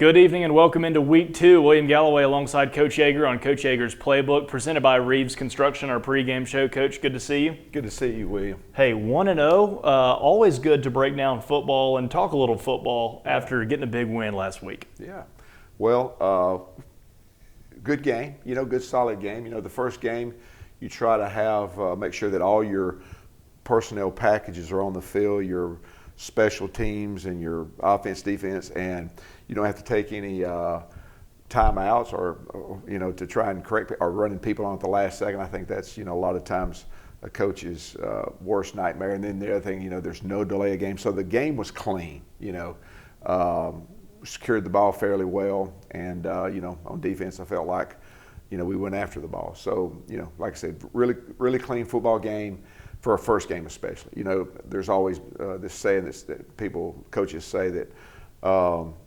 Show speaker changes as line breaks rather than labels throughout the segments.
Good evening and welcome into week 2. William Galloway alongside Coach Yeager on Coach Yeager's Playbook, presented by Rives Construction, our pregame show. Coach, good to see you.
Good to see you, William.
Hey, 1-0. Always good to break down football and talk a little football after getting a big win last week.
Yeah. Well, good game. Good solid game. The first game, you try to have make sure that all your personnel packages are on the field, your special teams and your offense, defense, and you don't have to take any timeouts or to try and correct or running people on at the last second. I think that's a lot of times a coach's worst nightmare. And then the other thing, there's no delay of game, so the game was clean. Secured the ball fairly well, and on defense, I felt like we went after the ball. So like I said, really clean football game. For a first game especially. There's always this saying that coaches say that,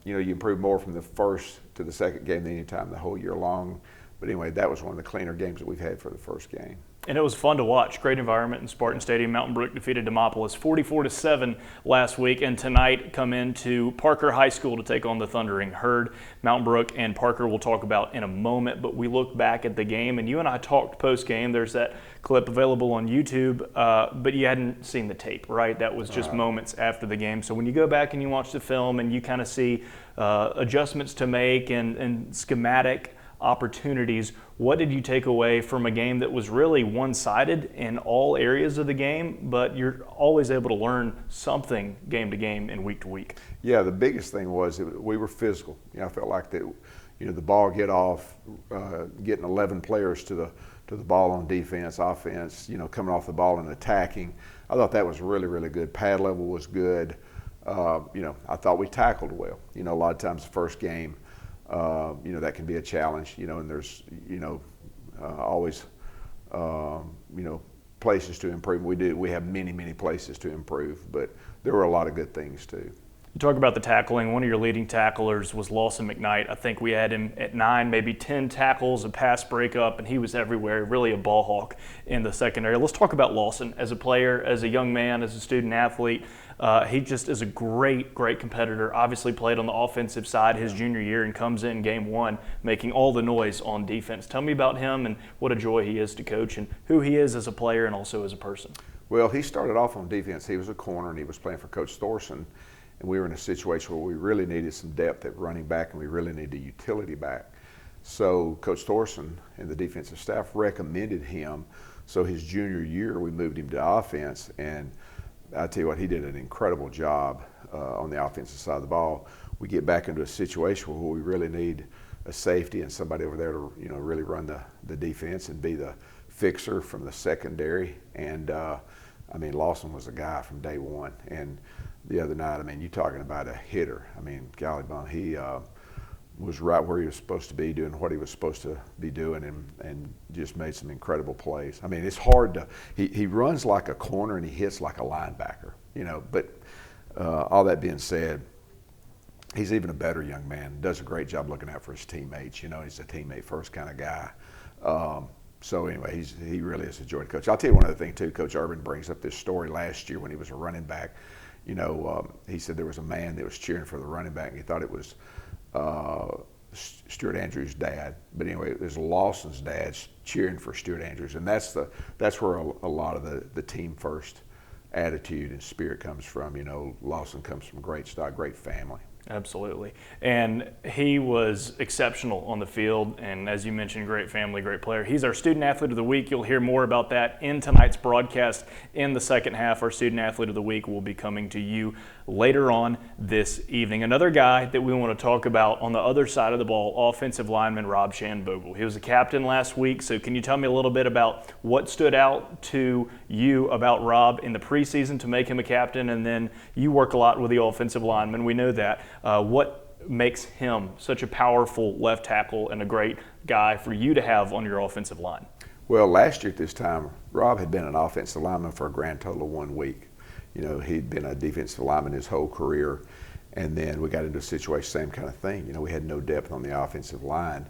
you improve more from the first to the second game than any time the whole year long. But anyway, that was one of the cleaner games that we've had for the first game.
And it was fun to watch. Great environment in Spartan Stadium. Mountain Brook defeated Demopolis 44-7 last week, and tonight come into Parker High School to take on the Thundering Herd. Mountain Brook and Parker we'll talk about in a moment, but we look back at the game, and you and I talked post-game. There's that clip available on YouTube, but you hadn't seen the tape, right? That was just moments after the game. So when you go back and you watch the film and you kind of see adjustments to make and schematic opportunities, what did you take away from a game that was really one-sided in all areas of the game, but you're always able to learn something game to game and week to week?
Yeah, the biggest thing was we were physical. I felt like that, the ball getting 11 players to the ball on defense, offense, coming off the ball and attacking. I thought that was really, really good. Pad level was good. I thought we tackled well. A lot of times the first game, that can be a challenge, and there's, always, places to improve. We have many places to improve, but there were a lot of good things too.
You talk about the tackling. One of your leading tacklers was Lawson McKnight. I think we had him at 9, maybe 10 tackles, a pass breakup, and he was everywhere, really a ball hawk in the secondary. Let's talk about Lawson as a player, as a young man, as a student athlete. He just is a great competitor. Obviously played on the offensive side his junior year and comes in game 1 making all the noise on defense. Tell me about him and what a joy he is to coach and who he is as a player and also as a person.
Well, he started off on defense. He was a corner and he was playing for Coach Thorson. And we were in a situation where we really needed some depth at running back and we really needed a utility back. So Coach Thorson and the defensive staff recommended him. So his junior year, we moved him to offense. And I tell you what, he did an incredible job on the offensive side of the ball. We get back into a situation where we really need a safety and somebody over there to really run the defense and be the fixer from the secondary. And Lawson was a guy from day one. And the other night, you talking about a hitter. Golly bun, he was right where he was supposed to be, doing what he was supposed to be doing, and just made some incredible plays. It's hard to, he runs like a corner and he hits like a linebacker, but all that being said, he's even a better young man, does a great job looking out for his teammates. He's a teammate first kind of guy. So anyway, he really is a joy to coach. I'll tell you one other thing too. Coach Urban brings up this story last year when he was a running back. He said there was a man that was cheering for the running back, and he thought it was Stuart Andrews' dad. But anyway, it was Lawson's dad cheering for Stuart Andrews, and that's where a lot of the team first attitude and spirit comes from. Lawson comes from great stock, great family.
Absolutely. And he was exceptional on the field, and as you mentioned, great family, great player. He's our Student Athlete of the Week. You'll hear more about that in tonight's broadcast. In the second half, our Student Athlete of the Week will be coming to you later on this evening. Another guy that we want to talk about on the other side of the ball, offensive lineman Rob Shanvogel. He was a captain last week, so can you tell me a little bit about what stood out to you about Rob in the preseason to make him a captain? And then you work a lot with the offensive linemen, we know that. What makes him such a powerful left tackle and a great guy for you to have on your offensive line?
Well, last year at this time, Rob had been an offensive lineman for a grand total of 1 week. He'd been a defensive lineman his whole career, and then we got into a situation, same kind of thing. We had no depth on the offensive line,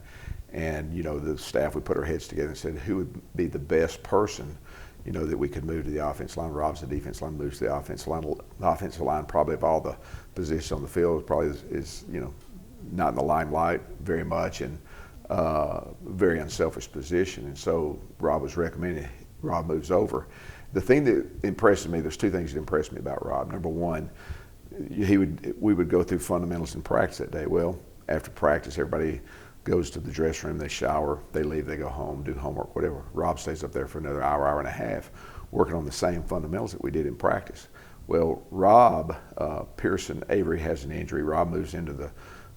and the staff, we put our heads together and said who would be the best person that we could move to the offensive line. Rob's the defensive line, moves to the offensive line. The offensive line, probably of all the positions on the field, probably is not in the limelight very much, and very unselfish position. And so Rob was recommended. Rob moves over. The thing that impresses me, there's two things that impressed me about Rob. Number one, we would go through fundamentals in practice that day. Well, after practice, everybody goes to the dressing room, they shower, they leave, they go home, do homework, whatever. Rob stays up there for another hour, hour and a half, working on the same fundamentals that we did in practice. Well, Rob, Pearson Avery has an injury. Rob moves into the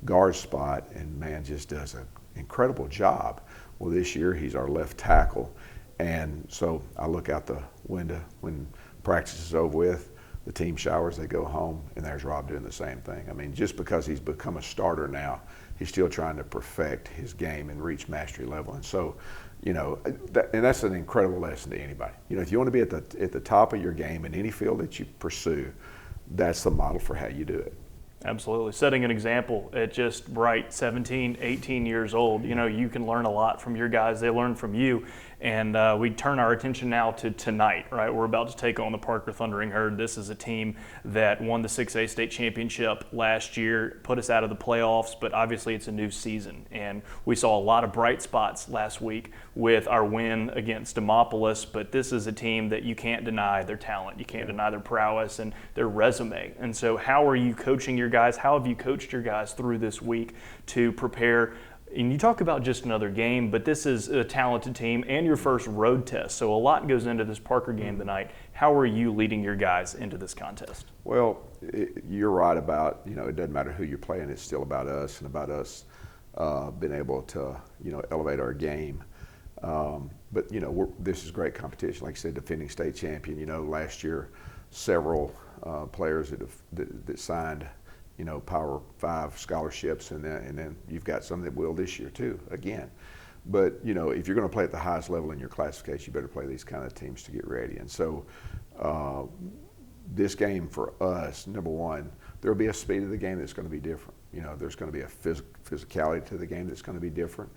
guard spot and, man, just does an incredible job. Well, this year he's our left tackle. And so I look out the window when practice is over with, the team showers, they go home, and there's Rob doing the same thing. I mean, just because he's become a starter now, he's still trying to perfect his game and reach mastery level. And so, you know, and that's an incredible lesson to anybody. You know, if you want to be at the top of your game in any field that you pursue, that's the model for how you do it.
Absolutely. Setting an example at just 17, 18 years old. You know, you can learn a lot from your guys. They learn from you. And we turn our attention now to tonight, right? We're about to take on the Parker Thundering Herd. This is a team that won the 6A state championship last year, put us out of the playoffs, but obviously it's a new season. And we saw a lot of bright spots last week with our win against Demopolis, but this is a team that you can't deny their talent. You can't deny their prowess and their resume. And so how are you coaching your guys? How have you coached your guys through this week to prepare? And you talk about just another game, but this is a talented team and your first road test. So a lot goes into this Parker game tonight. How are you leading your guys into this contest?
Well, you're right about, you know, it doesn't matter who you're playing. It's still about us and about us being able to, you know, elevate our game. But, you know, this is great competition. Like I said, defending state champion. You know, last year, several players that signed, you know, Power 5 scholarships, and then you've got some that will this year too, again. But, you know, if you're going to play at the highest level in your classification, you better play these kind of teams to get ready. And so this game for us, number one, there will be a speed of the game that's going to be different. You know, there's going to be a physicality to the game that's going to be different.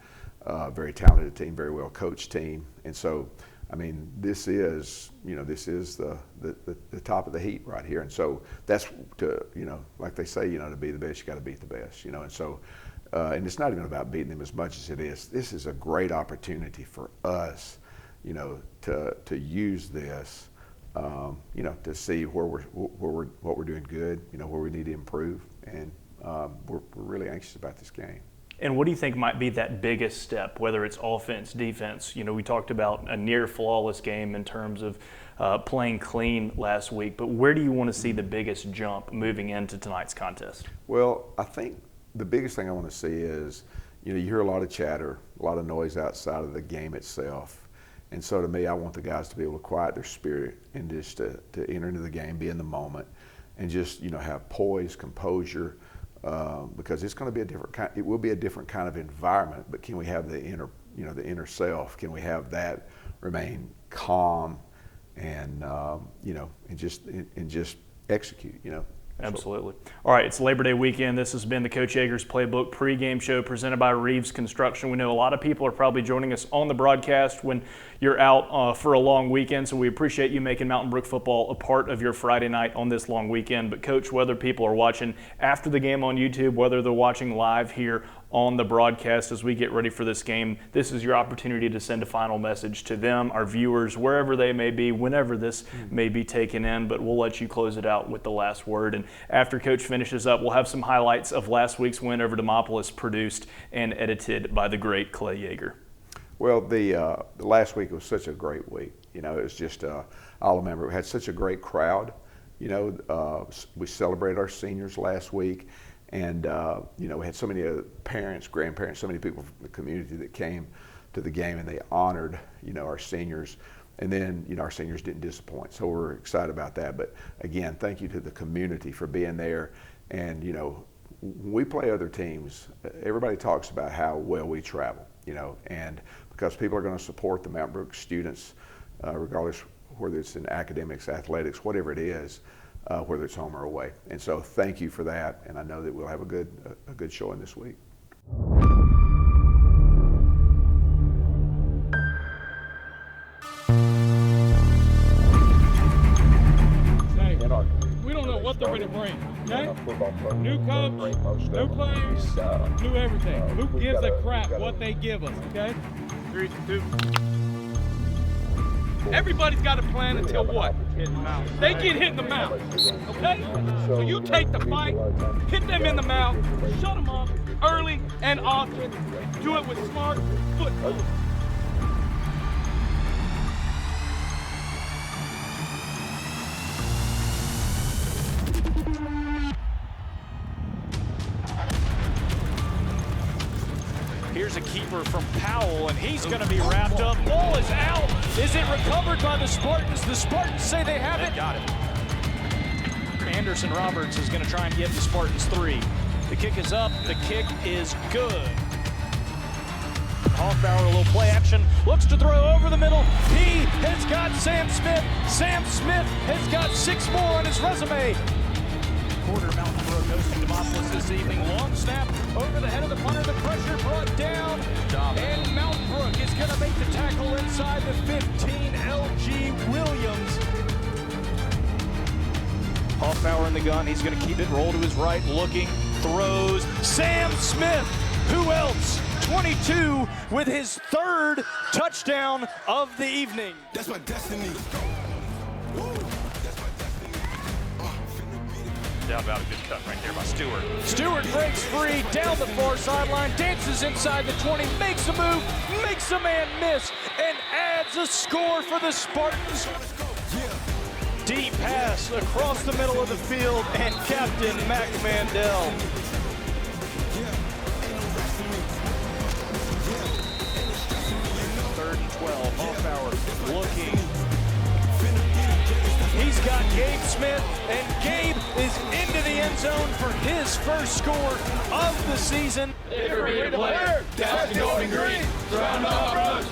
Very talented team, very well coached team. And so, I mean, this is, you know, this is the top of the heap right here. And so that's to, you know, like they say, you know, to be the best, you got to beat the best, you know. And so, and it's not even about beating them as much as it is. This is a great opportunity for us, you know, to use this, you know, to see what we're doing good, you know, where we need to improve. And we're really anxious about this game.
And what do you think might be that biggest step, whether it's offense, defense? You know, we talked about a near flawless game in terms of playing clean last week, but where do you want to see the biggest jump moving into tonight's contest?
Well, I think the biggest thing I want to see is, you know, you hear a lot of chatter, a lot of noise outside of the game itself. And so to me, I want the guys to be able to quiet their spirit and just to enter into the game, be in the moment, and just, you know, have poise, composure, because it's going to be a different kind. It will be a different kind of environment. But can we have the inner, you know, the inner self? Can we have that remain calm and you know, and just execute? You know.
Absolutely. All right, it's Labor Day weekend. This has been the Coach Yeager's Playbook pregame show presented by Rives Construction. We know a lot of people are probably joining us on the broadcast when you're out for a long weekend, so we appreciate you making Mountain Brook football a part of your Friday night on this long weekend. But, Coach, whether people are watching after the game on YouTube, whether they're watching live here on the broadcast as we get ready for this game, this is your opportunity to send a final message to them, our viewers, wherever they may be, whenever this may be taken in, but we'll let you close it out with the last word. And after Coach finishes up, we'll have some highlights of last week's win over Demopolis, produced and edited by the great Clay Yeager.
Well, the last week was such a great week. You know, it was just, I'll remember, we had such a great crowd. You know, we celebrated our seniors last week. And, you know, we had so many parents, grandparents, so many people from the community that came to the game, and they honored, you know, our seniors. And then, you know, our seniors didn't disappoint. So we're excited about that. But, again, thank you to the community for being there. And, you know, when we play other teams, everybody talks about how well we travel, you know, and because people are going to support the Mountain Brook students, regardless whether it's in academics, athletics, whatever it is. Whether it's home or away. And so thank you for that, and I know that we'll have a good showing this week.
Hey, we don't know what what they're going to bring, okay? New coach, new players, new everything. Who gives a crap what they give us, okay? 3, 2. Everybody's got a plan until what? They get hit in the mouth, okay? So you take the fight, hit them in the mouth, shut them up early and often. Do it with smart football.
Here's a keeper from Powell, and he's going to be wrapped up. Ball is out. Is it recovered by the Spartans? The Spartans say they have it. Got it. Anderson Roberts is going to try and get the Spartans 3. The kick is up. The kick is good. Hoffbauer, a little play action. Looks to throw over the middle. He has got Sam Smith. Sam Smith has got 6 more on his resume. Quarter Mountain Brook hosting Demopolis this evening. Long snap over the head of the punter. The pressure brought down. And Mountain Brook is going to make the tackle inside the 15. L.G. Williams. Hoffbauer in the gun. He's going to keep it. Roll to his right. Looking. Throws. Sam Smith. Who else? 22 with his 3rd touchdown of the evening.
That's my destiny.
Down about a good cut right there by Stewart. Stewart breaks free down the far sideline, dances inside the 20, makes a move, makes a man miss, and adds a score for the Spartans. Deep pass across the middle of the field, and Captain Mac Mandel. Third and 12, Hoffbauer looking. He's got Gabe Smith, and Gabe is into the end zone for his first score of the season.
If you're a player, that's the Golden Green. Round off,